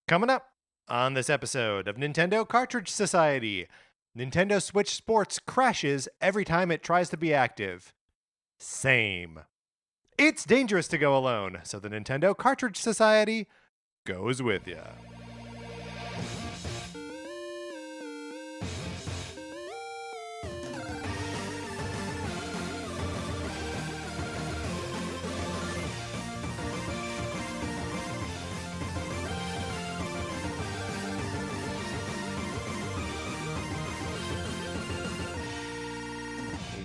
Coming up on this episode of Nintendo Cartridge Society, Nintendo Switch Sports crashes every time it tries to be active. Same. It's dangerous to go alone, so the Nintendo Cartridge Society goes with ya.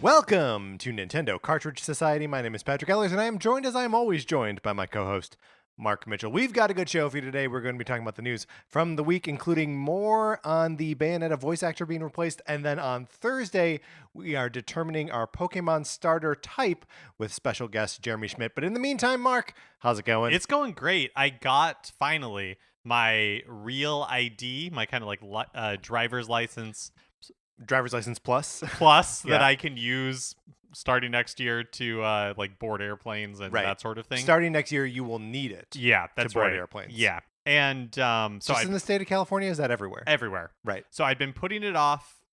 Welcome to Nintendo Cartridge Society. My name is Patrick Ellers, and I am joined, as I am always joined, by my co-host, Mark Mitchell. We've got a good show for you today. We're going to be talking about the news from the week, including more on the Bayonetta voice actor being replaced. And then on Thursday, we are determining our Pokemon starter type with special guest Jeremy Schmidt. But in the meantime, Mark, how's it going? It's going great. I got, finally, my real ID, my kind of like driver's license. Driver's license plus that I can use starting next year to like board airplanes and that sort of thing. Starting next year, you will need it. Yeah, that's to board right. airplanes. Yeah, and so just in the state of California, is that everywhere? Everywhere, right? So I'd been putting it off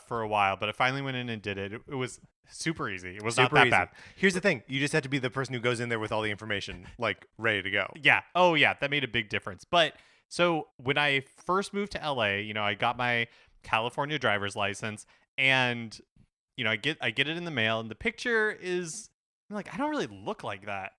for a while, but I finally went in and did it. It was super easy. It was not that bad. Here's the thing: you just have to be the person who goes in there with all the information, like ready to go. Yeah. Oh yeah, that made a big difference. But so when I first moved to LA, I got my California driver's license. And I get it in the mail, and the picture is, I'm like, I don't really look like that,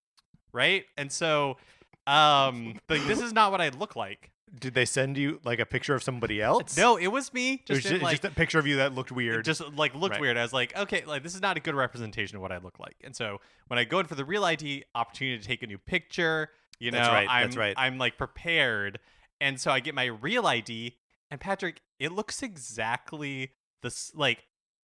right? And so, this is not what I look like. Did they send you like a picture of somebody else? No, it was me. Just a picture of you that looked weird. Just like looked weird. I was like, okay, like this is not a good representation of what I look like. And so when I go in for the real ID opportunity to take a new picture, that's right. I'm like prepared, and so I get my real ID, and Patrick, it looks exactly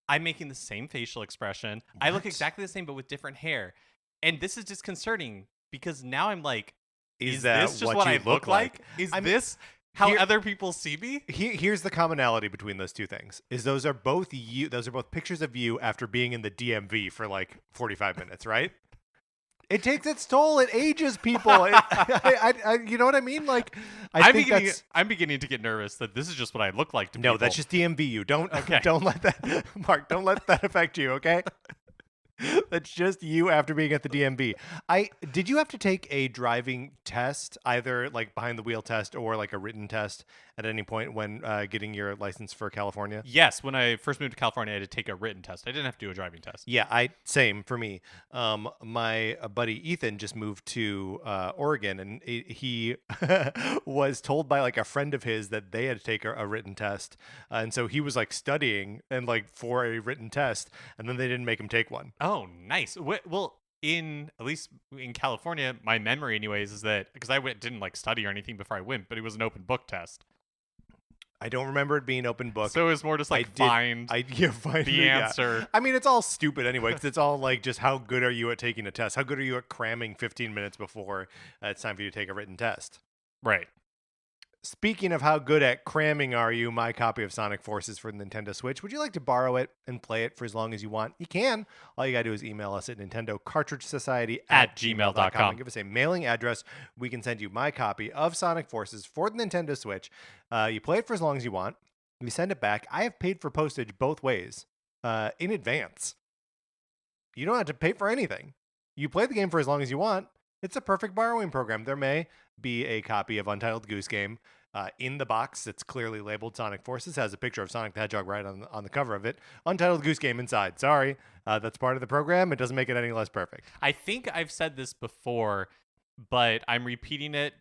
I'm making the same facial expression. What? I look exactly the same, but with different hair. And this is disconcerting because now I'm like, is this just what I look like? Is this how other people see me? Here's the commonality between those two things: is those are both you. Those are both pictures of you after being in the DMV for like 45 minutes, right? It takes its toll. It ages people. You know what I mean? Like, I'm beginning to get nervous that this is just what I look like to people. No, that's just DMV you. Don't let that, Mark. Don't let that affect you. Okay. That's just you after being at the DMV. Did you have to take a driving test, either like behind the wheel test or like a written test at any point when getting your license for California? Yes, when I first moved to California, I had to take a written test. I didn't have to do a driving test. Yeah, same for me. My buddy Ethan just moved to Oregon, and he was told by like a friend of his that they had to take a written test, and so he was like studying and like for a written test, and then they didn't make him take one. Oh, nice. Well, at least in California, my memory anyways is that because I didn't like study or anything before I went, but it was an open book test. I don't remember it being open book. So it was more just like find the answer. Yeah. I mean, it's all stupid anyway, because it's all like just how good are you at taking a test? How good are you at cramming 15 minutes before it's time for you to take a written test? Right. Speaking of how good at cramming are you, my copy of Sonic Forces for the Nintendo Switch, would you like to borrow it and play it for as long as you want? You can. All you got to do is email us at nintendocartridgesociety@gmail.com. Give us a mailing address. We can send you my copy of Sonic Forces for the Nintendo Switch. You play it for as long as you want. You send it back. I have paid for postage both ways in advance. You don't have to pay for anything. You play the game for as long as you want. It's a perfect borrowing program. There may be a copy of Untitled Goose Game in the box that's clearly labeled Sonic Forces, has a picture of Sonic the Hedgehog right on the cover of it. Untitled Goose Game inside. Sorry, that's part of the program. It doesn't make it any less perfect. I think I've said this before, but I'm repeating it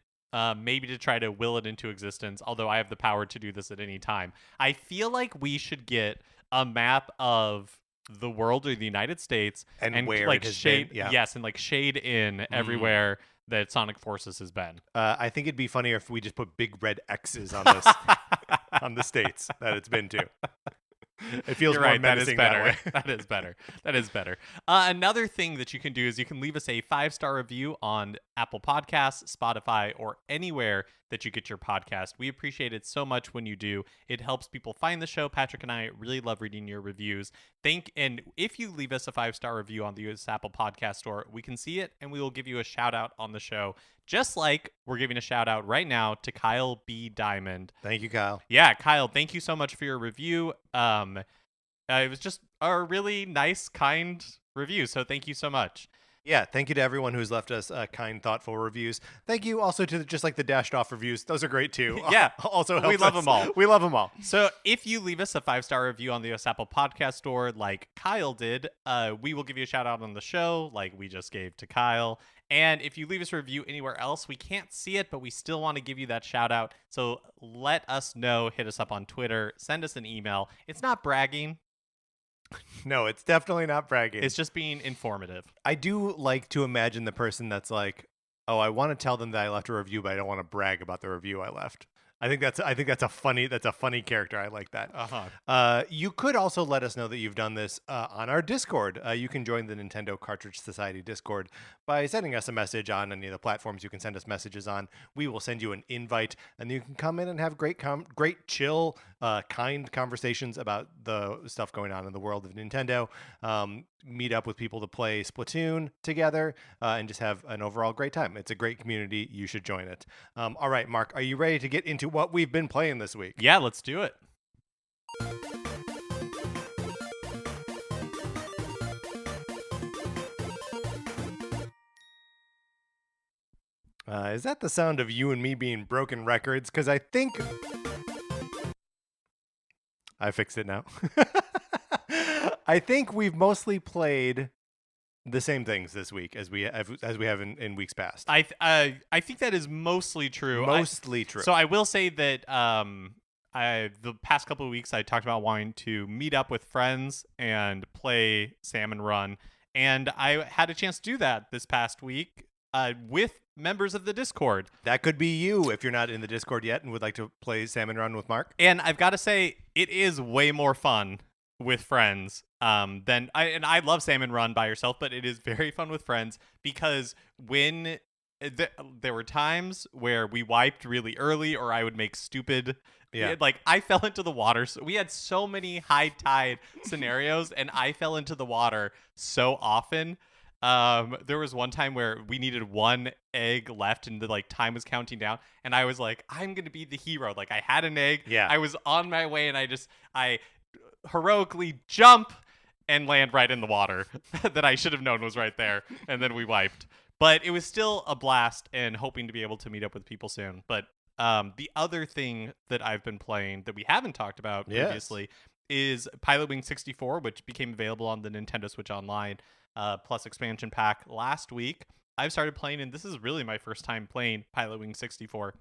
maybe to try to will it into existence, although I have the power to do this at any time. I feel like we should get a map of the world or the United States and where like it has shade been. Yeah. Yes, and like shade in everywhere that Sonic Forces has been. I think it'd be funnier if we just put big red X's on this on the states that it's been to. It feels You're more right, menacing that way. That is better. That is better. Another thing that you can do is you can leave us a 5-star review on Apple Podcasts, Spotify, or anywhere that you get your podcast. We appreciate it so much when you do. It helps people find the show. Patrick and I really love reading your reviews. And if you leave us a 5-star review on the US Apple Podcast Store, we can see it and we will give you a shout out on the show. Just like we're giving a shout out right now to Kyle B. Diamond. Thank you, Kyle. Yeah, Kyle, thank you so much for your review. It was just a really nice, kind review. So thank you so much. Yeah, thank you to everyone who's left us kind, thoughtful reviews. Thank you also to just like the dashed off reviews. Those are great too. Yeah. Also, we love them all. We love them all. So if you leave us a 5-star review on the US Apple Podcast Store, like Kyle did, we will give you a shout out on the show, like we just gave to Kyle. And if you leave us a review anywhere else, we can't see it, but we still want to give you that shout out. So let us know. Hit us up on Twitter. Send us an email. It's not bragging. No, it's definitely not bragging. It's just being informative. I do like to imagine the person that's like, oh, I want to tell them that I left a review, but I don't want to brag about the review I left. I think that's a funny character. I like that. You could also let us know that you've done this on our Discord. You can join the Nintendo Cartridge Society Discord by sending us a message on any of the platforms you can send us messages on. We will send you an invite, and you can come in and have great chill, kind conversations about the stuff going on in the world of Nintendo. Meet up with people to play Splatoon together, and just have an overall great time. It's a great community. You should join it. All right, Mark, are you ready to get into what we've been playing this week? Yeah, let's do it. Is that the sound of you and me being broken records? Because I think I fixed it now. I think we've mostly played the same things this week as we have in weeks past. I think that is mostly true. True. So I will say that the past couple of weeks I talked about wanting to meet up with friends and play Salmon Run, and I had a chance to do that this past week with members of the Discord. That could be you if you're not in the Discord yet and would like to play Salmon Run with Mark. And I've got to say, it is way more fun with friends than I love Salmon Run by yourself, but it is very fun with friends because when there were times where we wiped really early, or I would make stupid. Yeah. Like I fell into the water. So we had so many high tide scenarios, and I fell into the water so often. There was one time where we needed one egg left and the time was counting down, and I was like, I'm gonna be the hero. Like I had an egg. Yeah. I was on my way, and I heroically jump and land right in the water that I should have known was right there, and then we wiped. But it was still a blast, and hoping to be able to meet up with people soon. But the other thing that I've been playing that we haven't talked about previously is Pilotwings 64, which became available on the Nintendo Switch Online Plus expansion pack last week. I've started playing, and this is really my first time playing Pilotwings 64.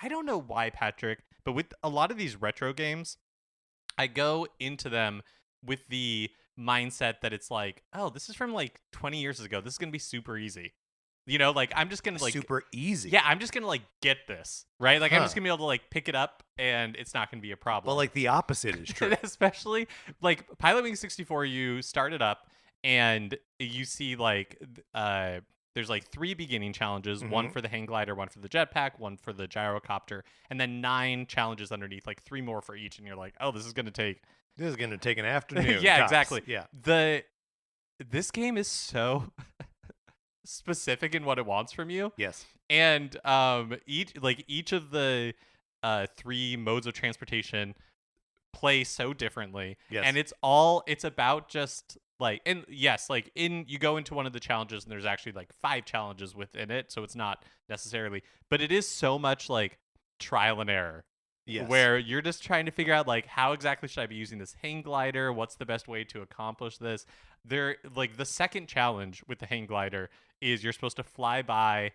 I don't know why, Patrick, but with a lot of these retro games, I go into them with the mindset that it's like, oh, this is from 20 years ago. This is going to be super easy. You know, I'm just going to super easy. Yeah, I'm just going to get this, right? I'm just going to be able to pick it up and it's not going to be a problem. Well, the opposite is true. Especially Pilotwings 64, you start it up and you see there's 3 beginning challenges, one for the hang glider, one for the jetpack, one for the gyrocopter, and then 9 challenges underneath, 3 more for each, and you're like, oh, this is going to take an afternoon. Yeah, tops. Exactly. Yeah. This game is so specific in what it wants from you. Yes. And each of the 3 modes of transportation play so differently. Yes. And it's about just you go into one of the challenges and there's actually 5 challenges within it, so it's not necessarily, but it is so much trial and error. Yes. Where you're just trying to figure out how exactly should I be using this hang glider? What's the best way to accomplish this? The second challenge with the hang glider is you're supposed to fly by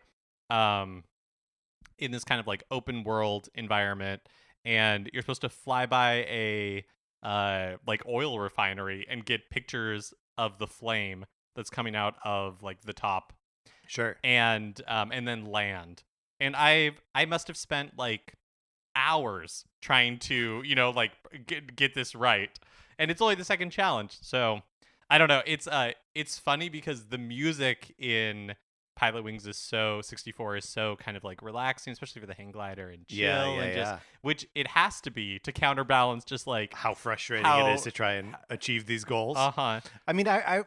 in this kind of open world environment, and you're supposed to fly by a oil refinery and get pictures of the flame that's coming out of the top. Sure. And then land. And I must have spent hours trying to get this right, and it's only the second challenge, so I don't know. It's funny because the music in Pilotwings is so 64 is so kind of like relaxing, especially for the hang glider and chill Yeah, and just yeah. which it has to be to counterbalance just like How frustrating it how is to try and achieve these goals. uh-huh. I mean, I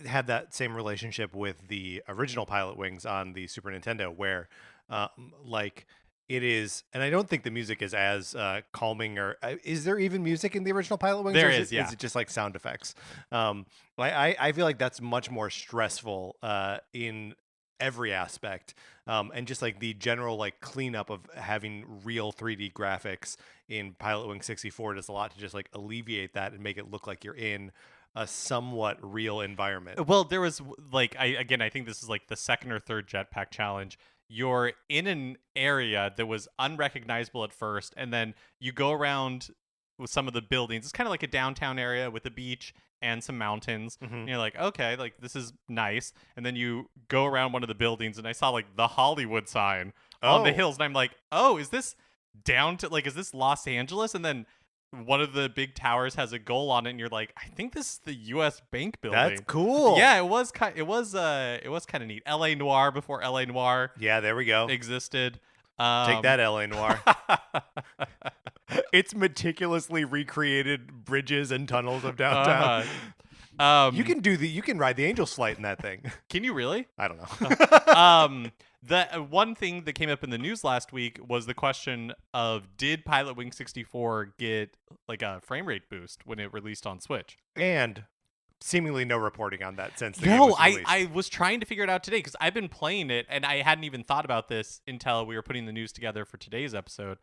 had that same relationship with the original Pilotwings on the Super Nintendo, where like it is, and I don't think the music is as calming. Or is there even music in the original Pilotwings? There or is, yeah. is it just like sound effects? I feel like that's much more stressful in every aspect, and just like the general like cleanup of having real 3D graphics in Pilotwings 64 does a lot to just like alleviate that and make it look like you're in a somewhat real environment. Well, there was like I think this is like the second or third jetpack challenge. You're in an area that was unrecognizable at first, and then you go around with some of the buildings. It's kind of like a downtown area with a beach and some mountains. Hmm. And you're like, okay, like this is nice. And then you go around one of the buildings, and I saw like the Hollywood sign on the Oh, hills, and I'm like, oh, is this is this Los Angeles? And then one of the big towers has a goal on it, and you're like, I think this is the U.S. Bank building. that's cool. Yeah, it was kind of neat. L.A. Noir before L.A. Noir Yeah, there we go. existed. Take that, LA Noir. It's meticulously recreated bridges and tunnels of downtown. You can ride the Angel's Flight in that thing. Can you really? I don't know. The one thing that came up in the news last week was the question of did Pilotwings 64 get like a frame rate boost when it released on Switch? And seemingly no reporting on that since the game was released. I was trying to figure it out today because I've been playing it and I hadn't even thought about this until we were putting the news together for today's episode.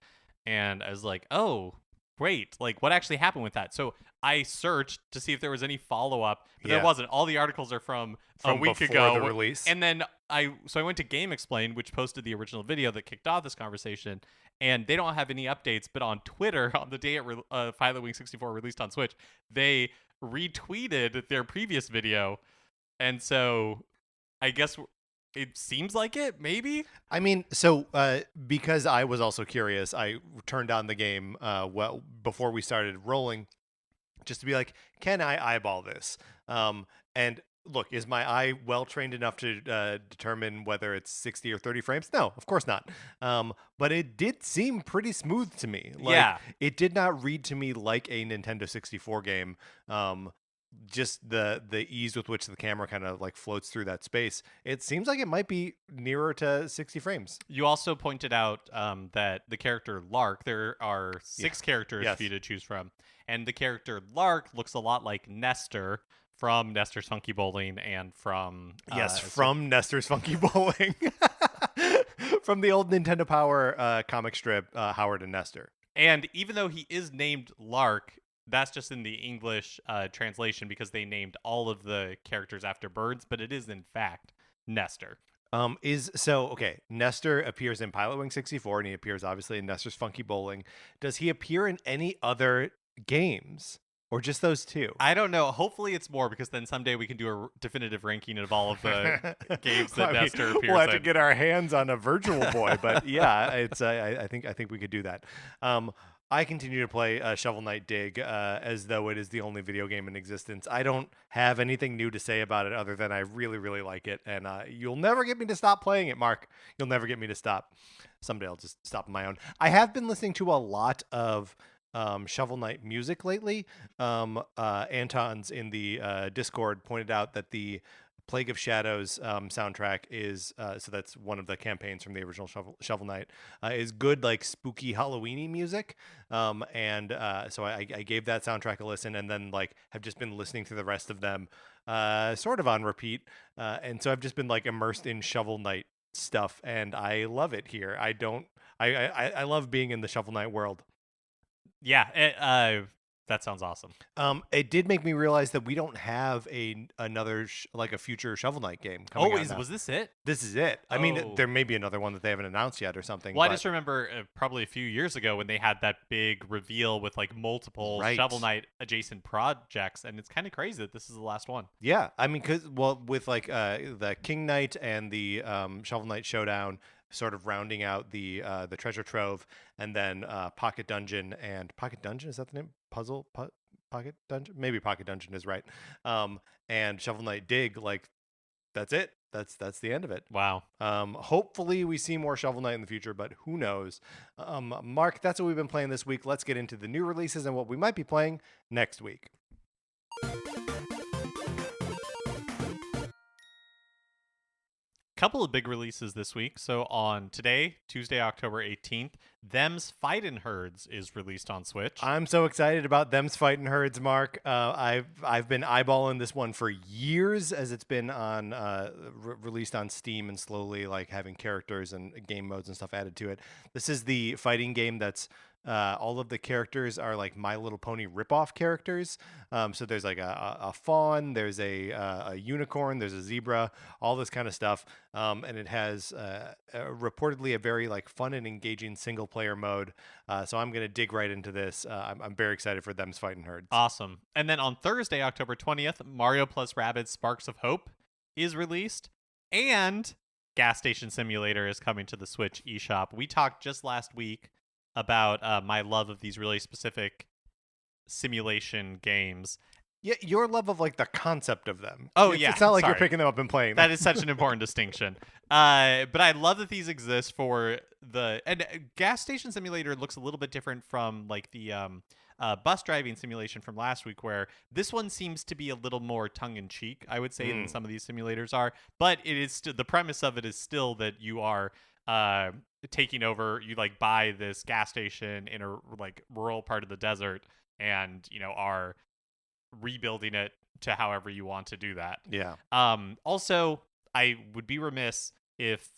And I was like, oh, wait, like what actually happened with that? So I searched to see if there was any follow-up, but there wasn't. All the articles are from a week before ago. the release. And then I went to Game Explain, which posted the original video that kicked off this conversation, and they don't have any updates, but on Twitter, on the day Pilotwings 64 released on Switch, they retweeted their previous video. And so I guess it seems like it, maybe. I mean, so because I was also curious, I turned on the game well before we started rolling, just to be like, can I eyeball this? And look, is my eye well trained enough to determine whether it's 60 or 30 frames? No, of course not. But it did seem pretty smooth to me. Like, Yeah. it did not read to me like a Nintendo 64 game. Just the ease with which the camera kind of like floats through that space. It seems like it might be nearer to 60 frames. You also pointed out that the character Lark, there are 6 characters for you to choose from. And the character Lark looks a lot like Nestor from Nestor's Funky Bowling and from... from Nestor's Funky Bowling. From the old Nintendo Power comic strip, Howard and Nestor. And even though he is named Lark, that's just in the English translation because they named all of the characters after birds, but it is in fact Nestor. Okay, Nestor appears in Pilotwings 64 and he appears obviously in Nestor's Funky Bowling. Does he appear in any other games or just those 2? I don't know. Hopefully it's more because then someday we can do a definitive ranking of all of the games that Nestor appears in. We'll have to get our hands on a Virtual Boy, but yeah, it's I think we could do that. I continue to play Shovel Knight Dig as though it is the only video game in existence. I don't have anything new to say about it other than I really, really like it. And you'll never get me to stop playing it, Mark. You'll never get me to stop. Someday I'll just stop on my own. I have been listening to a lot of Shovel Knight music lately. Anton's in the Discord pointed out that the Plague of Shadows soundtrack is so that's one of the campaigns from the original Shovel Knight is good, like spooky Halloweeny music, and so I gave that soundtrack a listen, and then like have just been listening to the rest of them sort of on repeat, and so I've just been like immersed in Shovel Knight stuff, and I love it here. I love being in the Shovel Knight world. Yeah, that sounds awesome. It did make me realize that we don't have another like a future Shovel Knight game coming out now. Was this it? This is it. I mean, there may be another one that they haven't announced yet or something. Well, I just remember probably a few years ago when they had that big reveal with like multiple Shovel Knight adjacent projects, and it's kind of crazy that this is the last one. Yeah, I mean, with like the King Knight and the Shovel Knight Showdown sort of rounding out the treasure trove, and then Pocket Dungeon is that the name? Pocket Dungeon, maybe Pocket Dungeon is right. And Shovel Knight Dig, like that's it. that's the end of it. Wow. Hopefully we see more Shovel Knight in the future, but who knows? Mark, that's what we've been playing this week. Let's get into the new releases and what we might be playing next week. Couple of big releases this week. So on today, Tuesday, October 18th, Them's Fightin' Herds is released on Switch. I'm so excited about Them's Fightin' Herds, Mark. I've been eyeballing this one for years as it's been on released on Steam and slowly like having characters and game modes and stuff added to it. This is the fighting game that's all of the characters are like My Little Pony ripoff characters. So there's like a fawn, there's a unicorn, there's a zebra, all this kind of stuff. And it has reportedly a very like fun and engaging single player mode. So I'm gonna dig right into this. I'm very excited for Them's Fightin' Herds. Awesome. And then on Thursday, October 20th, Mario plus Rabbids Sparks of Hope is released, and Gas Station Simulator is coming to the Switch eShop. We talked just last week about my love of these really specific simulation games. Yeah, your love of like the concept of them. Oh, It's yeah. not like Sorry. you're picking them up and playing them. That is such an important distinction. But I love that these exist for the... And Gas Station Simulator looks a little bit different from like the bus driving simulation from last week, where this one seems to be a little more tongue-in-cheek, I would say, than some of these simulators are. But it is the premise of it is still that you are... taking over, you like buy this gas station in a like rural part of the desert, and you know are rebuilding it to however you want to do that. Yeah. Also, I would be remiss if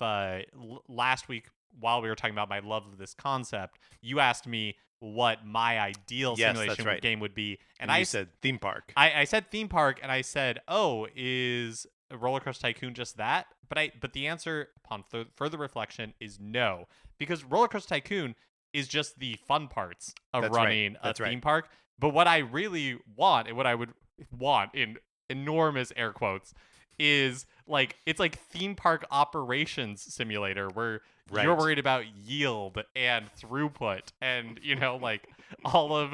last week while we were talking about my love of this concept, you asked me what my ideal simulation game would be, and I said theme park. I said theme park, and I said, oh, is Roller Coaster Tycoon just that? But the answer upon further reflection is no, because Roller Coaster Tycoon is just the fun parts of running a theme park. But what I really want, and what I would want in enormous air quotes, is like it's like theme park operations simulator where you're worried about yield and throughput and you know like all of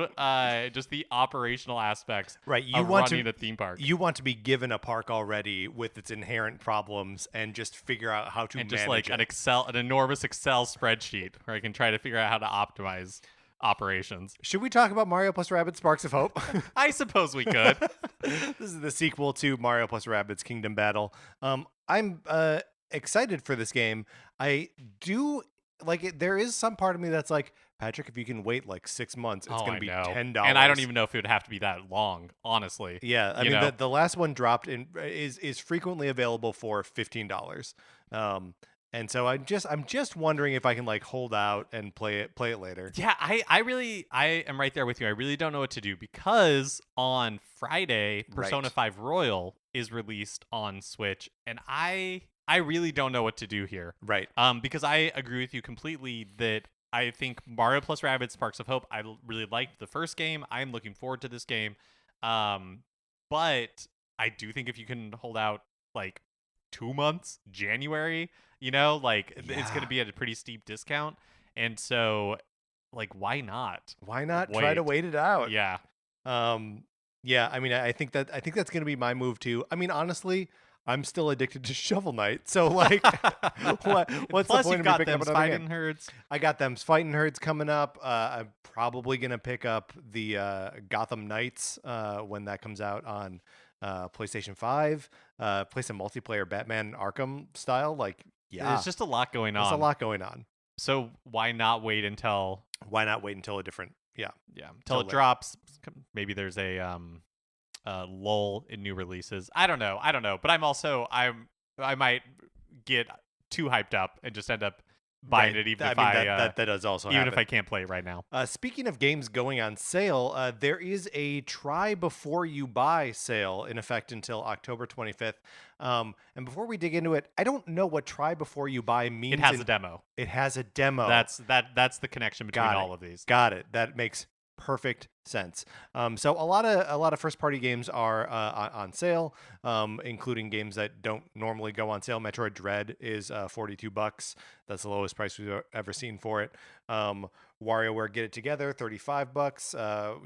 just the operational aspects of running a theme park. You want to be given a park already with its inherent problems and just figure out how to and manage just like it. an enormous Excel spreadsheet where I can try to figure out how to optimize operations. Should we talk about Mario plus Rabbids Sparks of Hope? I suppose we could. This is the sequel to Mario plus Rabbids Kingdom Battle. I'm excited for this game. I do like it. There is some part of me that's like, Patrick, if you can wait like 6 months, it's going to be $10. And I don't even know if it would have to be that long, honestly. Yeah, I mean the last one dropped in is frequently available for $15. And so I'm just wondering if I can like hold out and play it later. Yeah, I am right there with you. I really don't know what to do because on Friday, Persona 5 Royal is released on Switch, and I really don't know what to do here. Right. Because I agree with you completely that I think Mario plus Rabbids Sparks of Hope, I really liked the first game. I'm looking forward to this game. But I do think if you can hold out like 2 months, January, you know, like it's going to be at a pretty steep discount. And so like, why not? Why not try to wait it out? Yeah. Yeah. I mean, I think that's going to be my move too. I mean, honestly, I'm still addicted to Shovel Knight, so like, what's Plus the point you've of me got picking them up another Fighting game? Herds. I got them Fighting Herds coming up. I'm probably gonna pick up the Gotham Knights when that comes out on PlayStation 5. Play some multiplayer Batman Arkham style. Like, yeah, there's just a lot going on. There's a lot going on. So why not wait until? Why not wait until a different? Yeah, until it drops. Maybe there's a lull in new releases. I don't know, but I might get too hyped up and just end up buying it even if that does also even happen. if I can't play it right now. Speaking of games going on sale, there is a try before you buy sale in effect until October 25th. And before we dig into it, I don't know what try before you buy means. It has a demo. It has a demo. That's the connection between all of these. Got it. That makes perfect sense. So a lot of first party games are on sale, including games that don't normally go on sale. Metroid Dread is $42. That's the lowest price we've ever seen for it. WarioWare Get It Together, $35.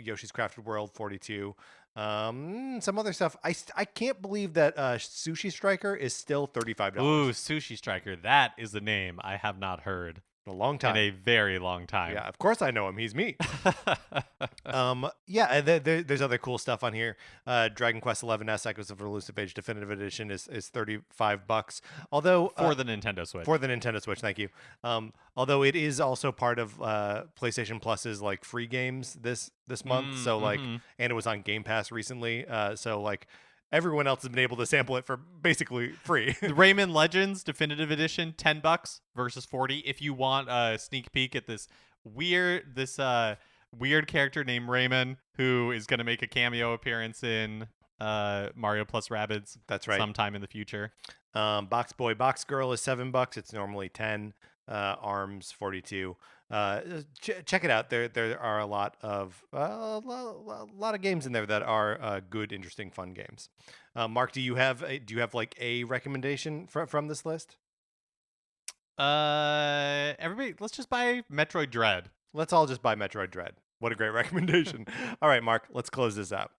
Yoshi's Crafted World, $42. Some other stuff. I can't believe that Sushi Striker is still $35. Ooh, Sushi Striker. That is a name I have not heard A long time. in a very long time. Yeah, of course I know him. He's me. Yeah, there's other cool stuff on here. Dragon Quest XI S Echoes of Elusive Age Definitive Edition is $35. Although For the Nintendo Switch. For the Nintendo Switch, thank you. Although it is also part of PlayStation Plus's like free games this month. So like, and it was on Game Pass recently. So like, everyone else has been able to sample it for basically free. The Rayman Legends Definitive Edition, $10 versus $40. If you want a sneak peek at this weird character named Rayman, who is going to make a cameo appearance in Mario plus Rabbids. That's right. Sometime in the future. Box Boy Box Girl is $7. It's normally $10. ARMS $42. Check it out. There are a lot of games in there that are good, interesting, fun games. Mark, do you have like a recommendation from this list? Everybody, let's just buy Metroid Dread. Let's all just buy Metroid Dread. What a great recommendation. All right, Mark, let's close this out.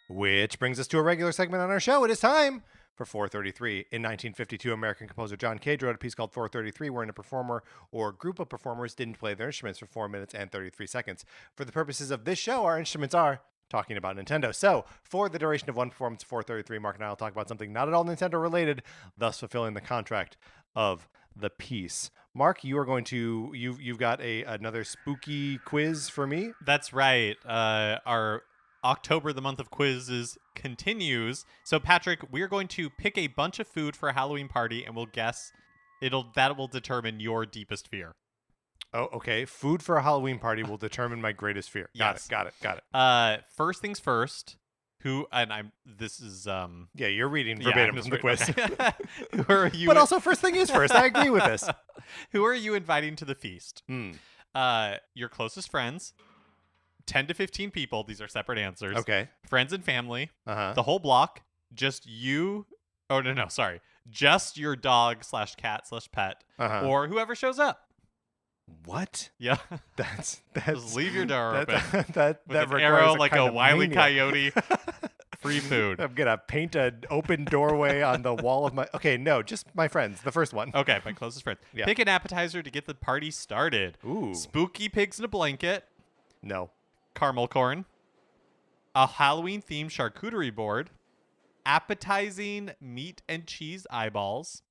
Which brings us to a regular segment on our show. It is time for 433. In 1952, American composer John Cage wrote a piece called 433, wherein a performer or group of performers didn't play their instruments for 4 minutes and 33 seconds. For the purposes of this show, our instruments are talking about Nintendo. So, for the duration of one performance, 433, Mark and I will talk about something not at all Nintendo related, thus fulfilling the contract of the piece. Mark, you are going to you've got another spooky quiz for me. That's right. Our October, the month of quizzes, continues. So, Patrick, we're going to pick a bunch of food for a Halloween party, and we'll guess that will determine your deepest fear. Oh, okay. Food for a Halloween party will determine my greatest fear. Yes. Got it. First things first. This is Yeah, you're reading verbatim from the quiz. Okay. Who are you? But also, first thing is first. I agree with this. Who are you inviting to the feast? Your closest friends. 10 to 15 people. These are separate answers. Okay. Friends and family. Uh-huh. The whole block. Just you. Oh, no, sorry. Just your dog/cat/pet. Uh-huh. Or whoever shows up. What? Yeah. That's Just leave your door open. That With an requires arrow a like kind a of Wile E. mania. Coyote. Free food. I'm gonna paint an open doorway on the wall of my. Okay, no, just my friends. The first one. Okay, my closest friends. Yeah. Pick an appetizer to get the party started. Ooh. Spooky pigs in a blanket. No. Caramel corn. A Halloween-themed charcuterie board. Appetizing meat and cheese eyeballs.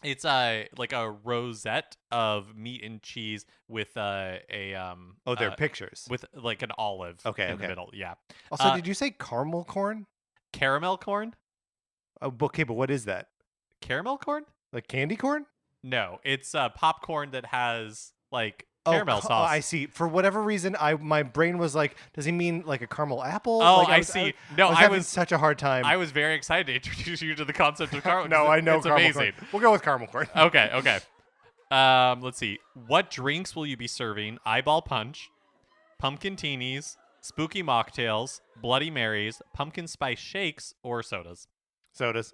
It's like a rosette of meat and cheese with they're pictures. with like an olive in the middle. Yeah. Also, did you say caramel corn? Caramel corn? Okay, but what is that? Caramel corn? Like candy corn? No, it's popcorn that has like caramel sauce. Oh, I see. For whatever reason, my brain was like, does he mean like a caramel apple? Oh, like, I see. No, I was having such a hard time. I was very excited to introduce you to the concept of caramel. No, I know it's caramel amazing. corn. We'll go with caramel corn. Okay. Let's see. What drinks will you be serving? Eyeball punch, pumpkin teenies, spooky mocktails, Bloody Marys, pumpkin spice shakes, or sodas? Sodas.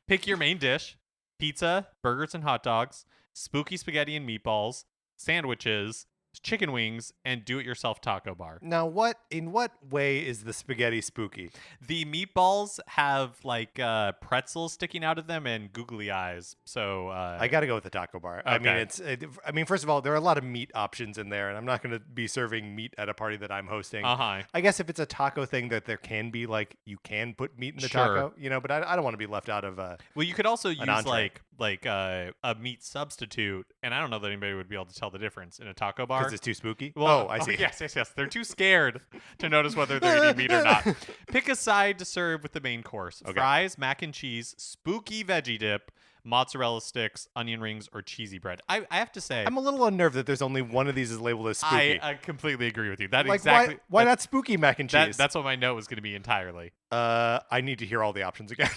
Pick your main dish. Pizza, burgers and hot dogs, spooky spaghetti and meatballs, sandwiches, chicken wings, and do-it-yourself taco bar. Now, in what way is the spaghetti spooky? The meatballs have like pretzels sticking out of them and googly eyes. So I got to go with the taco bar. Okay. I mean, first of all, there are a lot of meat options in there, and I'm not going to be serving meat at a party that I'm hosting. Uh-huh. I guess if it's a taco thing, that there can be like you can put meat in the Sure. taco, but I don't want to be left out of. Well, you could also use entree. like a meat substitute, and I don't know that anybody would be able to tell the difference in a taco bar. Because it's too spooky. Well, I see. Yes. They're too scared to notice whether they're eating meat or not. Pick a side to serve with the main course. Okay. Fries, mac and cheese, spooky veggie dip, mozzarella sticks, onion rings, or cheesy bread. I have to say, I'm a little unnerved that there's only one of these is labeled as spooky. I completely agree with you. That like, exactly. why not spooky mac and cheese? That's what my note was going to be entirely. I need to hear all the options again.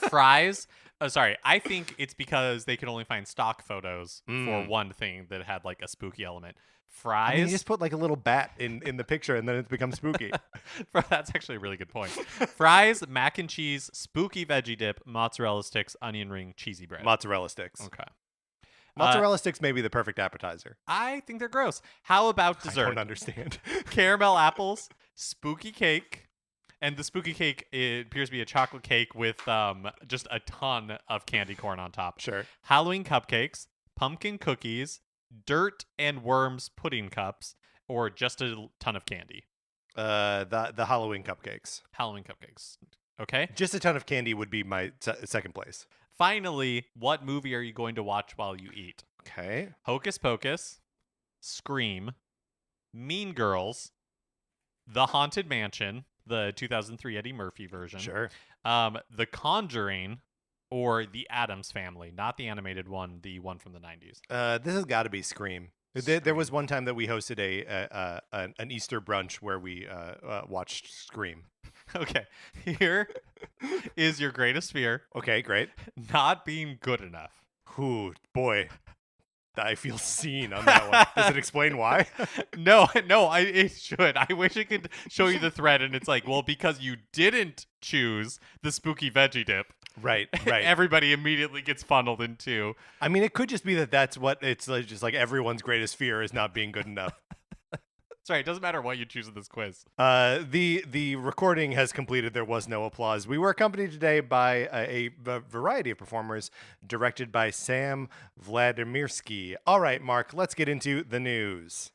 Fries, Sorry, I think it's because they could only find stock photos for Mm. one thing that had like a spooky element. I mean, you Fries. just put like a little bat in the picture, and then it becomes spooky. That's actually a really good point. Fries, mac and cheese, spooky veggie dip, mozzarella sticks, onion ring, cheesy bread. Mozzarella sticks. Okay. Mozzarella sticks may be the perfect appetizer. I think they're gross. How about I dessert? don't understand. Caramel apples, spooky cake, and the spooky cake, it appears to be a chocolate cake with just a ton of candy corn on top. Sure. Halloween cupcakes, pumpkin cookies, dirt and worms pudding cups, or just a ton of candy. The Halloween cupcakes. Halloween cupcakes. Okay. Just a ton of candy would be my second place. Finally, what movie are you going to watch while you eat? Okay. Hocus Pocus, Scream, Mean Girls, The Haunted Mansion, the 2003 Eddie Murphy version. Sure. The Conjuring, or The Addams Family, not the animated one, the one from the 90s. This has got to be Scream. There was one time that we hosted an Easter brunch where we watched Scream. Okay, here is your greatest fear: Okay, great. not being good enough. Ooh, boy. I feel seen on that one. Does it explain why? No, it should. I wish it could show you the thread, and it's like, well, because you didn't choose the spooky veggie dip. Right. Everybody immediately gets funneled into. I mean, it could just be that's what it's like, just like everyone's greatest fear is not being good enough. Sorry, it doesn't matter what you choose in this quiz. The recording has completed. There was no applause. We were accompanied today by a variety of performers, directed by Sam Vladimirsky. All right, Mark, let's get into the news.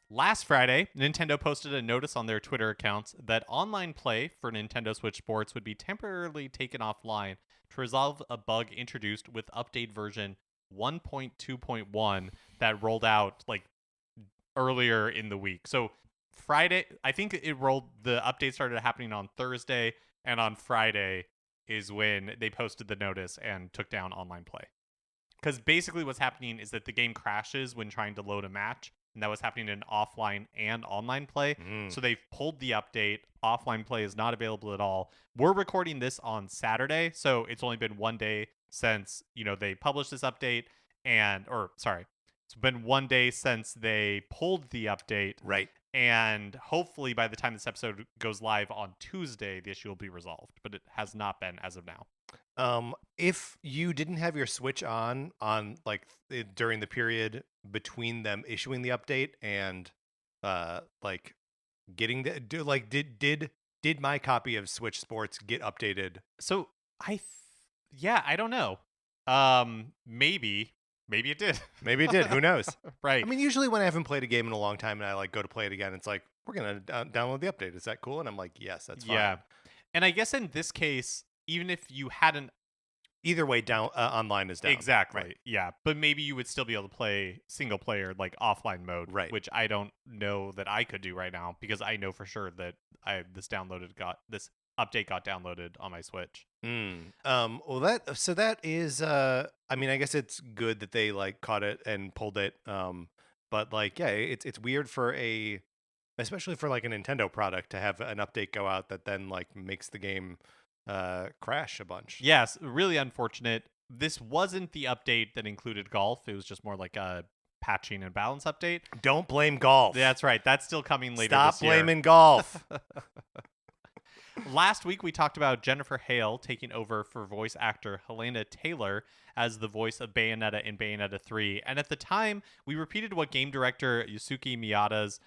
Last Friday, Nintendo posted a notice on their Twitter accounts that online play for Nintendo Switch Sports would be temporarily taken offline to resolve a bug introduced with update version 1.2.1 that rolled out like earlier in the week. So Friday, I think the update started happening on Thursday, and on Friday is when they posted the notice and took down online play. Because basically what's happening is that the game crashes when trying to load a match, and that was happening in offline and online play. So they've pulled the update. Offline play is not available at all. We're recording this on Saturday, so it's only been one day since, they published this update, it's been one day since they pulled the update. Right. And hopefully by the time this episode goes live on Tuesday, the issue will be resolved, but it has not been as of now. If you didn't have your Switch on like during the period between them issuing the update and like getting did my copy of Switch Sports get updated? So I don't know. Maybe it did. Maybe it did. Who knows? Right. I mean, usually when I haven't played a game in a long time and I like go to play it again, it's like, we're gonna download the update. Is that cool? And I'm like, yes, that's fine. Yeah. And I guess in this case, even if you hadn't, either way, down online is down. Exactly. Right. Yeah. But maybe you would still be able to play single player, like offline mode, right? Which I don't know that I could do right now, because I know for sure that this update got downloaded on my Switch. Well, that is I mean, I guess it's good that they like caught it and pulled it. But like, yeah, it's weird especially for like a Nintendo product to have an update go out that then like makes the game crash a bunch. Yes, really unfortunate. This wasn't the update that included golf. It was just more like a patching and balance update. Don't blame golf. That's right. That's still coming later Stop this year. blaming golf. Last week, we talked about Jennifer Hale taking over for voice actor Helena Taylor as the voice of Bayonetta in Bayonetta 3. And at the time, we repeated what game director Yusuke Miyata's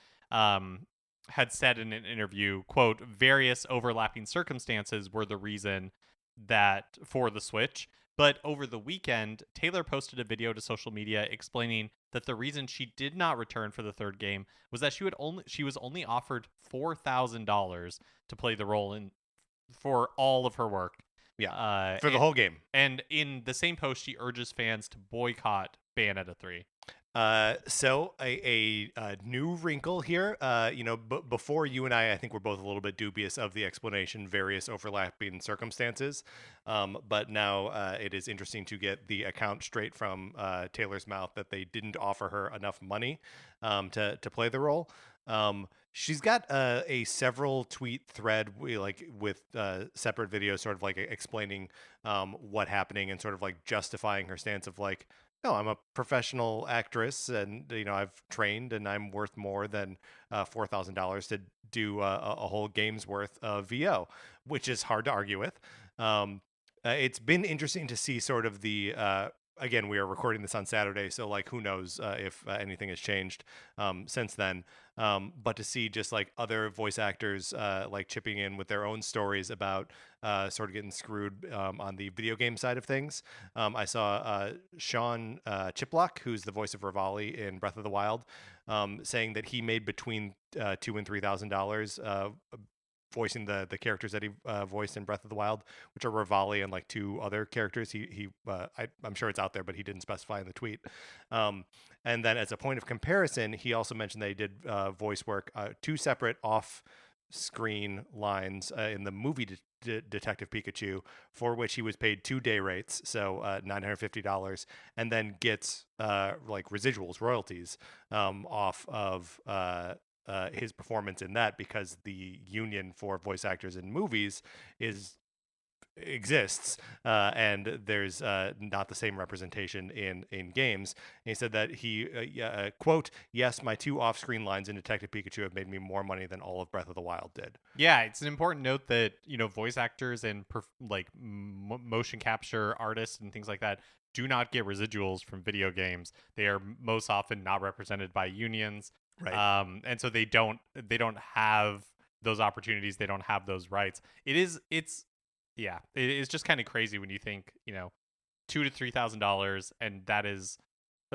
had said in an interview, quote, various overlapping circumstances were the reason for the switch. But over the weekend, Taylor posted a video to social media explaining that the reason she did not return for the third game was that she was only offered $4,000 to play the role for all of her work. Yeah, for the whole game. And in the same post, she urges fans to boycott Bayonetta 3. So a new wrinkle here, before you and I think we're both a little bit dubious of the explanation, various overlapping circumstances. But now it is interesting to get the account straight from Taylor's mouth that they didn't offer her enough money to play the role. She's got a several tweet thread with separate videos, sort of like explaining what happening and sort of like justifying her stance of like, no, I'm a professional actress, and I've trained, and I'm worth more than $4,000 to do a whole game's worth of VO, which is hard to argue with. It's been interesting to see sort of the again, we are recording this on Saturday, so like who knows if anything has changed since then. But to see just like other voice actors like chipping in with their own stories about sort of getting screwed on the video game side of things. I saw Sean Chiplock, who's the voice of Rivali in Breath of the Wild, saying that he made between $2,000 and $3,000 voicing the characters that he voiced in Breath of the Wild, which are Rivali and like two other characters. I'm sure it's out there, but he didn't specify in the tweet. And then as a point of comparison, he also mentioned they did voice work, two separate off-screen lines in the movie Detective Pikachu, for which he was paid 2 day rates, so $950, and then gets like residuals, royalties off of his performance in that, because the union for voice actors in movies exists, and there's not the same representation in games. And he said that he quote, "Yes, my two off-screen lines in Detective Pikachu have made me more money than all of Breath of the Wild did." Yeah, it's an important note that voice actors and motion capture artists and things like that do not get residuals from video games. They are most often not represented by unions. Right. And so they don't have those opportunities. They don't have those rights. It is just kind of crazy when you think, $2,000 to $3,000, and that is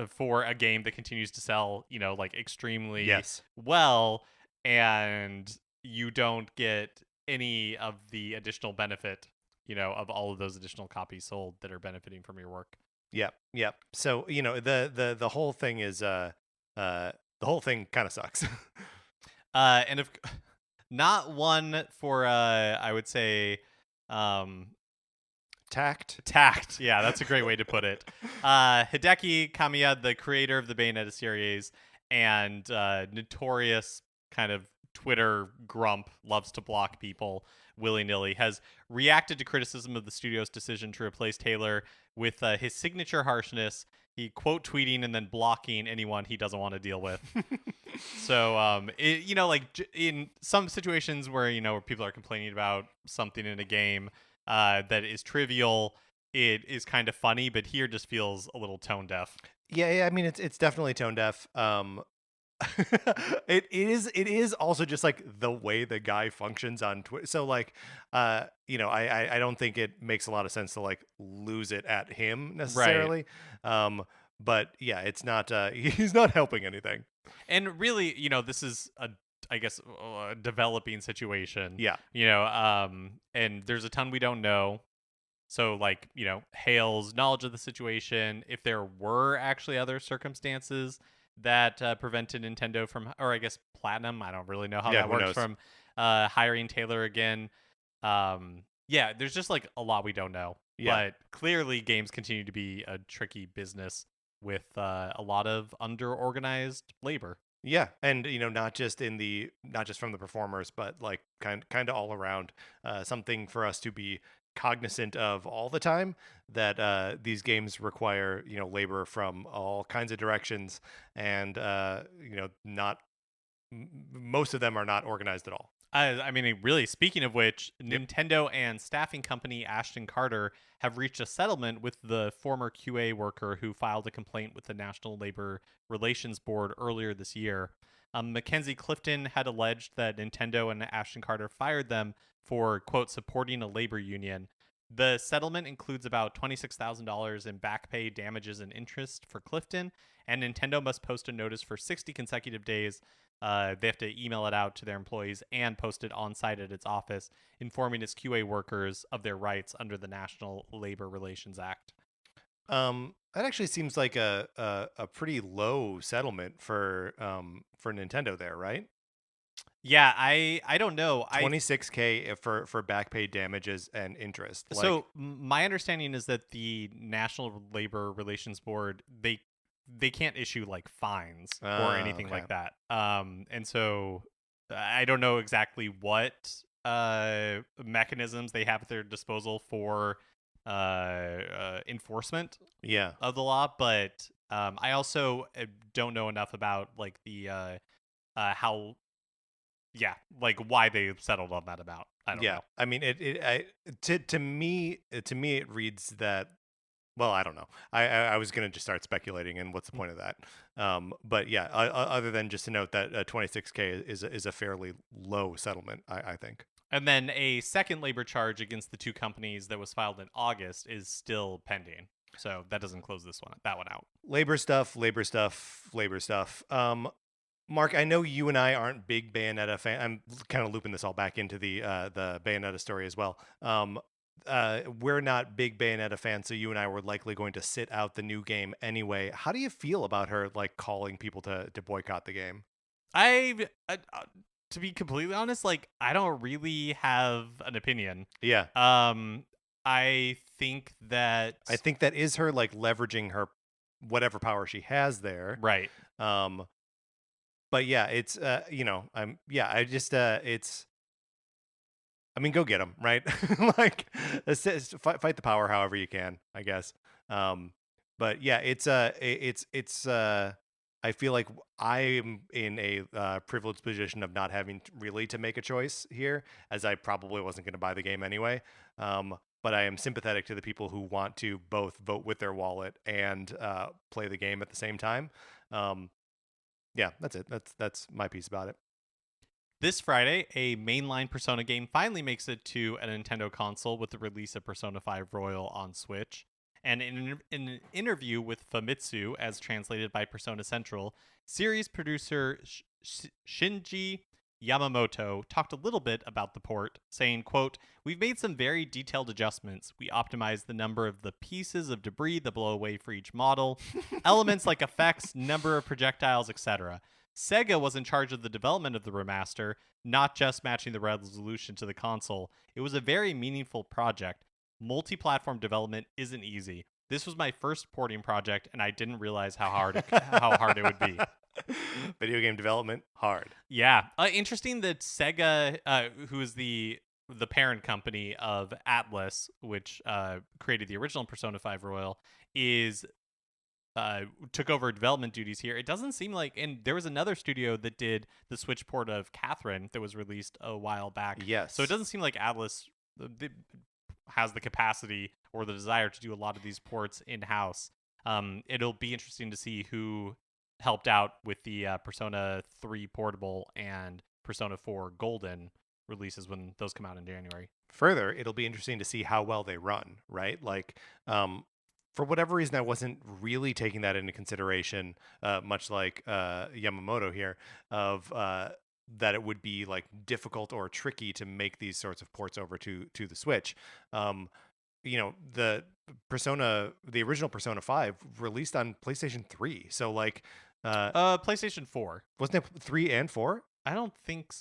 for a game that continues to sell, like extremely Yes. well, and you don't get any of the additional benefit, of all of those additional copies sold that are benefiting from your work. Yep. So the whole thing is the whole thing kind of sucks. And if not one for I would say tact. Yeah, that's a great way to put it. Hideki Kamiya, the creator of the Bayonetta series and notorious kind of Twitter grump, loves to block people willy-nilly, has reacted to criticism of the studio's decision to replace Taylor with his signature harshness. He quote tweeting and then blocking anyone he doesn't want to deal with. So, in some situations where, where people are complaining about something in a game that is trivial, it is kind of funny, but here just feels a little tone deaf. Yeah, I mean it's definitely tone deaf. It is also just like the way the guy functions on Twitter. So like I don't think it makes a lot of sense to like lose it at him necessarily. Right. But yeah, it's not he's not helping anything. And really, this is I guess a developing situation. Yeah. And there's a ton we don't know. So like, Hale's knowledge of the situation, if there were actually other circumstances that prevented Nintendo from, or I guess Platinum, I don't really know how that works, from hiring Taylor again. There's just like a lot we don't know. Yeah. But clearly games continue to be a tricky business with a lot of under-organized labor. Yeah, and not just from the performers, but like kind of all around. Something for us to be cognizant of all the time, that these games require labor from all kinds of directions, and not most of them are not organized at all. I mean, really, speaking of which, Nintendo and staffing company Ashton Carter have reached a settlement with the former QA worker who filed a complaint with the National Labor Relations Board earlier this year. Mackenzie Clifton had alleged that Nintendo and Ashton Carter fired them for, quote, supporting a labor union. The settlement includes about $26,000 in back pay, damages, and interest for Clifton, and Nintendo must post a notice for 60 consecutive days. They have to email it out to their employees and post it on site at its office, informing its QA workers of their rights under the National Labor Relations Act. That actually seems like a pretty low settlement for Nintendo there, right? Yeah, I don't know. $26K for back pay, damages, and interest. So my understanding is that the National Labor Relations Board, they they can't issue like fines or Ah, anything okay. like that. And so I don't know exactly what mechanisms they have at their disposal for enforcement Yeah. of the law, but I also don't know enough about like the how like why they settled on that amount. I don't Yeah. know. I mean, to me, it reads that. Well, I don't know. I was gonna just start speculating, and what's the point of that? But yeah, other than just to note that 26K is a fairly low settlement, I think. And then a second labor charge against the two companies that was filed in August is still pending. So that doesn't close that one out. Labor stuff, labor stuff, labor stuff. Mark, I know you and I aren't big Bayonetta fan. I'm kind of looping this all back into the Bayonetta story as well. We're not big Bayonetta fans, so you and I were likely going to sit out the new game anyway. How do you feel about her like calling people to boycott the game? To be completely honest, like I don't really have an opinion. Yeah, I think that is her like leveraging her whatever power she has there. right. But yeah, it's I just it's. I mean, go get them, right? Like, fight the power however you can, I guess. But yeah, I feel like I am in a privileged position of not having really to make a choice here, as I probably wasn't going to buy the game anyway. But I am sympathetic to the people who want to both vote with their wallet and play the game at the same time. Yeah, that's it. That's my piece about it. This Friday, a mainline Persona game finally makes it to a Nintendo console with the release of Persona 5 Royal on Switch. And in an interview with Famitsu, as translated by Persona Central, series producer Shinji Yamamoto talked a little bit about the port, saying, quote, "We've made some very detailed adjustments. We optimized the number of the pieces of debris that blow away for each model, elements like effects, number of projectiles, etc. Sega was in charge of the development of the remaster, not just matching the resolution to the console. It was a very meaningful project. Multi-platform development isn't easy. This was my first porting project, and I didn't realize how hard it would be." Video game development hard. Yeah, interesting that Sega, who is the parent company of Atlas, which created the original Persona 5 Royal, is took over development duties here. It doesn't seem like, and there was another studio that did the Switch port of Catherine that was released a while back. Yes. So it doesn't seem like Atlas has the capacity or the desire to do a lot of these ports in-house. It'll be interesting to see who helped out with the Persona 3 Portable and Persona 4 Golden releases when those come out in January. Further, it'll be interesting to see how well they run, right? Like, for whatever reason, I wasn't really taking that into consideration, much like Yamamoto here, of that it would be like difficult or tricky to make these sorts of ports over to the Switch. The original Persona 5 released on PlayStation 3, so like, PlayStation 4. wasn't it 3 and 4? I don't think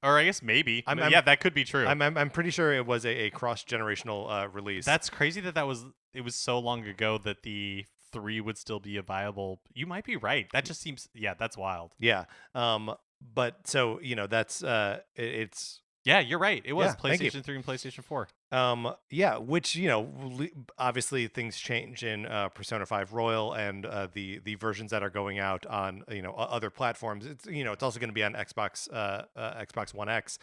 or I guess maybe. Yeah, that could be true. I'm pretty sure it was a cross-generational release. That's crazy it was so long ago that the 3 would still be a viable. You might be right. That just seems, that's wild. Yeah. But so, that's it's. Yeah, you're right. It was Yeah, thank you. PlayStation 3 and PlayStation 4. Yeah, which obviously things change in Persona 5 Royal and the versions that are going out on other platforms. It's it's also going to be on Xbox Xbox One X.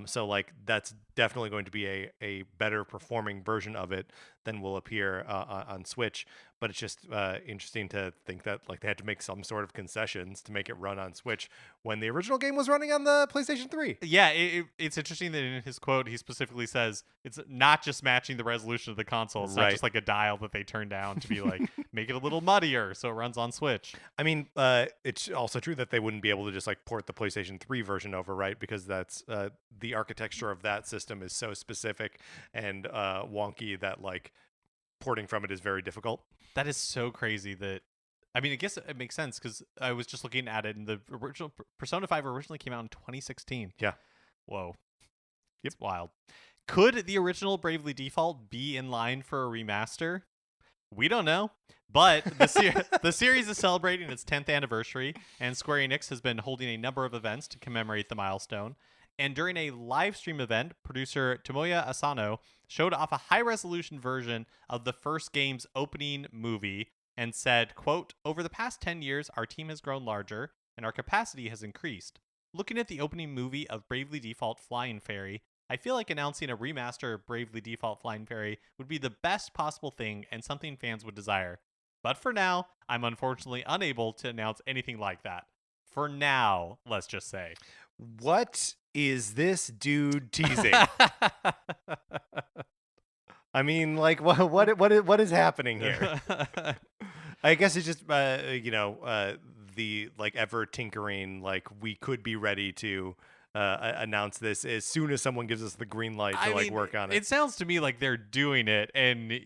So like that's definitely going to be a better performing version of it than will appear on Switch. But it's just interesting to think that like they had to make some sort of concessions to make it run on Switch when the original game was running on the PlayStation 3. Yeah, it's interesting that in his quote he specifically says it's not just matching the resolution of the console. It's not just like a dial that they turn down to be like make it a little muddier so it runs on Switch. I mean, it's also true that they wouldn't be able to just like port the PlayStation 3 version over, right? Because that's the architecture of that system is so specific and wonky that like porting from it is very difficult. That is so crazy that, I mean, I guess it makes sense because I was just looking at it and the original Persona 5 originally came out in 2016. Yeah. Whoa. It's wild. Could the original Bravely Default be in line for a remaster? We don't know. But the series is celebrating its 10th anniversary, and Square Enix has been holding a number of events to commemorate the milestone. And during a live stream event, producer Tomoya Asano showed off a high-resolution version of the first game's opening movie and said, quote, "Over the past 10 years, our team has grown larger, and our capacity has increased. Looking at the opening movie of Bravely Default Flying Fairy, I feel like announcing a remaster of Bravely Default Flying Fairy would be the best possible thing and something fans would desire. But for now, I'm unfortunately unable to announce anything like that. For now, let's just say." What is this dude teasing? I mean, like, what is happening here? I guess it's just, the like ever tinkering, like we could be ready to announce this as soon as someone gives us the green light to work on it. It sounds to me like they're doing it, and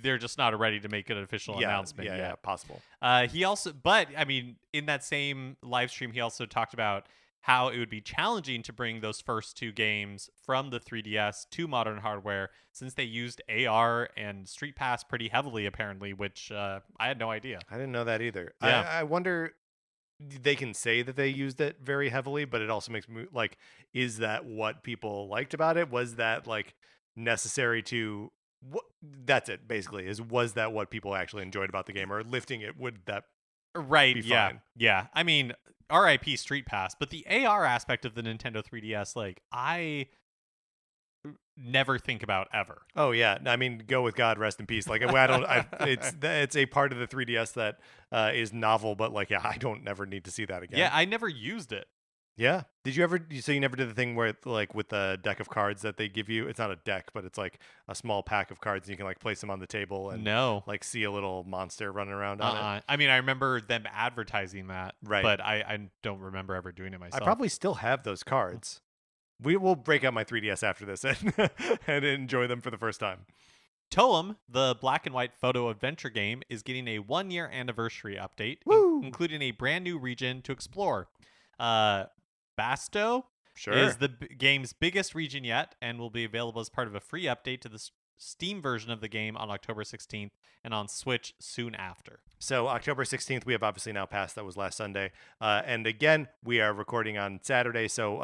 they're just not ready to make an official announcement yet. Yeah, possible. He also, but I mean, in that same live stream, he also talked about how it would be challenging to bring those first two games from the 3DS to modern hardware, since they used AR and Street Pass pretty heavily, apparently, which I had no idea. I didn't know that either. Yeah. I wonder, they can say that they used it very heavily, but it also makes me like, is that what people liked about it? Was that like necessary to that's it basically, was that what people actually enjoyed about the game, or lifting it, would that Right, be yeah. fine? Yeah. I mean, RIP Street Pass, but the AR aspect of the Nintendo 3DS, like, I never think about ever. Oh yeah, I mean, go with God, rest in peace. Like, I don't. It's a part of the 3DS that is novel, but like, yeah, I don't never need to see that again. Yeah, I never used it. Yeah. Did you ever? So you never did the thing where, like, with the deck of cards that they give you, it's not a deck, but it's like a small pack of cards, and you can like place them on the table and No. like see a little monster running around on it. I mean, I remember them advertising that, Right. but I don't remember ever doing it myself. I probably still have those cards. We will break out my 3DS after this and enjoy them for the first time. Toem, the black and white photo adventure game, is getting a 1-year anniversary update, including a brand new region to explore. Basto is the game's biggest region yet, and will be available as part of a free update to the Steam version of the game on October 16th and on Switch soon after. So October 16th, we have obviously now passed. That was last Sunday. And again, we are recording on Saturday, so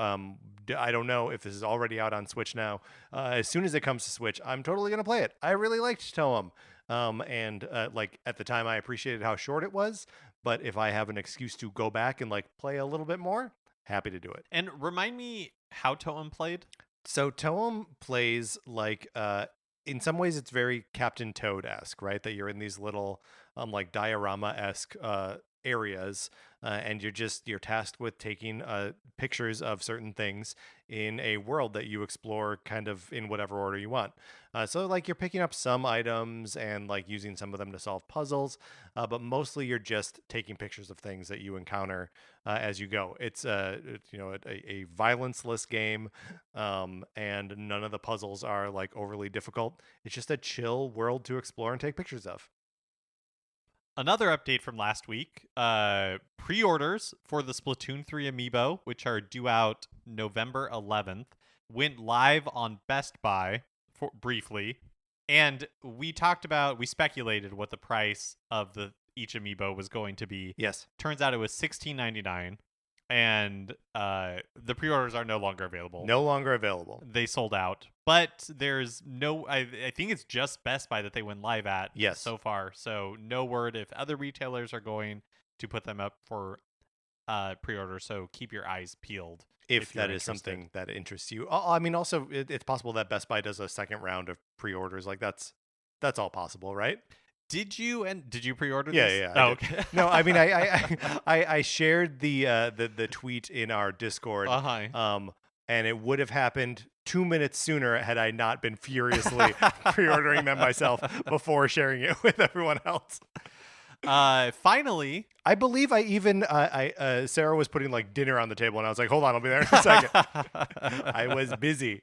I don't know if this is already out on Switch now. As soon as it comes to Switch, I'm totally going to play it. I really liked Toem. And like at the time, I appreciated how short it was. But if I have an excuse to go back and like play a little bit more, happy to do it. And remind me how Toem played? So Toem plays like, in some ways it's very Captain Toad-esque, right? That you're in these little like diorama-esque areas, and you're tasked with taking pictures of certain things in a world that you explore kind of in whatever order you want. So like you're picking up some items and like using some of them to solve puzzles, but mostly you're just taking pictures of things that you encounter as you go. It's a violence-less game, and none of the puzzles are like overly difficult. It's just a chill world to explore and take pictures of. Another update from last week, pre-orders for the Splatoon 3 amiibo, which are due out November 11th, went live on Best Buy briefly, and we speculated what the price of each amiibo was going to be. Yes. Turns out it was $16.99, and the pre-orders are no longer available. No longer available. They sold out. But there's no, I think it's just Best Buy that they went live at so far. So no word if other retailers are going to put them up for pre-order. So keep your eyes peeled. If that is something that interests you. I mean, also, it's possible that Best Buy does a second round of pre-orders. Like that's all possible, right? Did you pre-order this? Yeah. Oh, okay. No, I mean, I shared the tweet in our Discord. And it would have happened 2 minutes sooner had I not been furiously pre-ordering them myself before sharing it with everyone else. Finally, I believe I even Sarah was putting like dinner on the table, and I was like, "Hold on, I'll be there in a second." I was busy.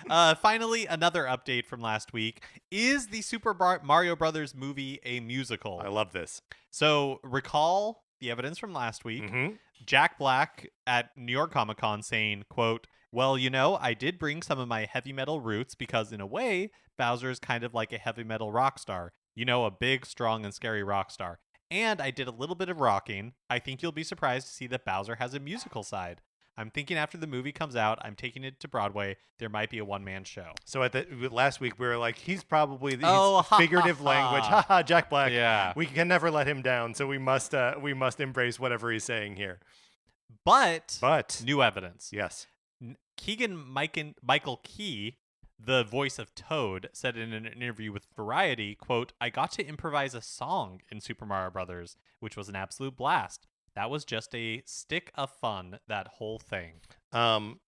Finally, another update from last week. Is the Super Mario Brothers movie a musical? I love this. So recall the evidence from last week. Mm-hmm. Jack Black at New York Comic Con saying, quote, "Well, I did bring some of my heavy metal roots because in a way, Bowser is kind of like a heavy metal rock star. a big, strong, and scary rock star. And I did a little bit of rocking. I think you'll be surprised to see that Bowser has a musical side. I'm thinking after the movie comes out, I'm taking it to Broadway. There might be a one-man show. So last week we were like, he's probably ha, figurative language. Ha ha, Jack Black. Yeah. We can never let him down, so we must embrace whatever he's saying here. But new evidence. Yes. Michael Key, the voice of Toad, said in an interview with Variety, quote, "I got to improvise a song in Super Mario Brothers, which was an absolute blast. That was just a stick of fun, that whole thing."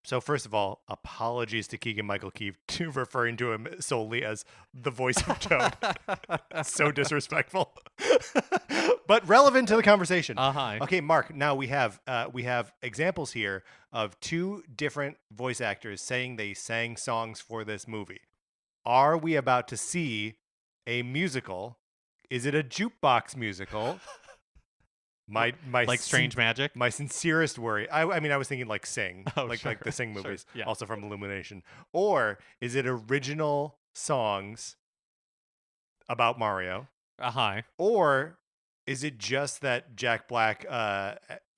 So first of all, apologies to Keegan-Michael Key to referring to him solely as the voice of Toad. So disrespectful. But relevant to the conversation. Uh-huh. Okay, Mark, now we have examples here of two different voice actors saying they sang songs for this movie. Are we about to see a musical? Is it a jukebox musical? My like Strange Magic? My sincerest worry. I mean, I was thinking like Sing, like the Sing Sure. movies, Yeah. also from Illumination. Or is it original songs about Mario? Uh-huh. Or is it just that Jack Black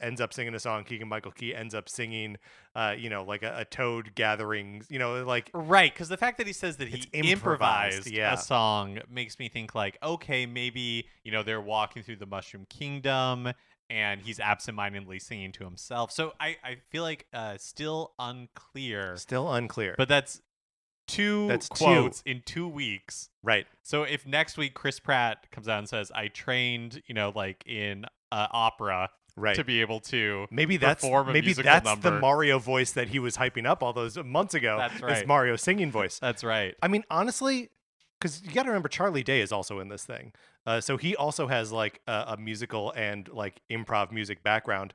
ends up singing a song, Keegan-Michael Key ends up singing, like a Toad gathering, like... Right, because the fact that he says that he improvised yeah. a song makes me think like, okay, maybe, they're walking through the Mushroom Kingdom and he's absentmindedly singing to himself. So I feel like still unclear. Still unclear. But that's two quotes in 2 weeks. Right. So if next week Chris Pratt comes out and says, I trained, like in opera to be able to perform a musical number. The Mario voice that he was hyping up all those months ago. That's right. It's Mario's singing voice. That's right. I mean, honestly, because you got to remember Charlie Day is also in this thing. So he also has like a musical and like improv music background.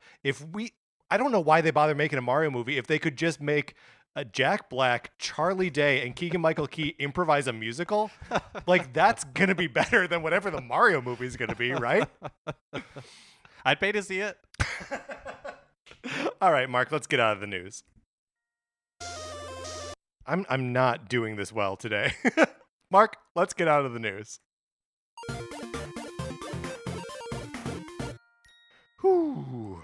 I don't know why they bother making a Mario movie if they could just make Jack Black, Charlie Day, and Keegan-Michael Key improvise a musical. Like, that's going to be better than whatever the Mario movie is going to be, right? I'd pay to see it. All right, Mark, let's get out of the news. I'm not doing this well today. Mark, let's get out of the news. Whew.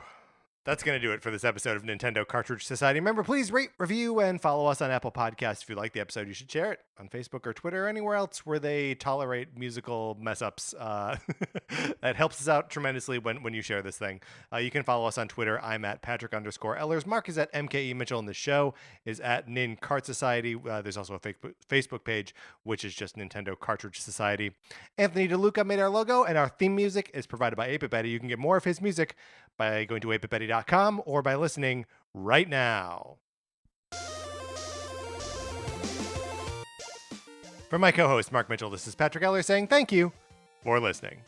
That's going to do it for this episode of Nintendo Cartridge Society. Remember, please rate, review, and follow us on Apple Podcasts. If you like the episode, you should share it on Facebook or Twitter or anywhere else where they tolerate musical mess-ups. That helps us out tremendously when you share this thing. You can follow us on Twitter. I'm at Patrick_Ellers. Mark is at MKE Mitchell, and the show is at Nin Cart Society. There's also a Facebook page, which is just Nintendo Cartridge Society. Anthony DeLuca made our logo, and our theme music is provided by 8BitBetty. You can get more of his music by going to 8bitbetty.com or by listening right now. For my co-host, Mark Mitchell, this is Patrick Eller saying thank you for listening.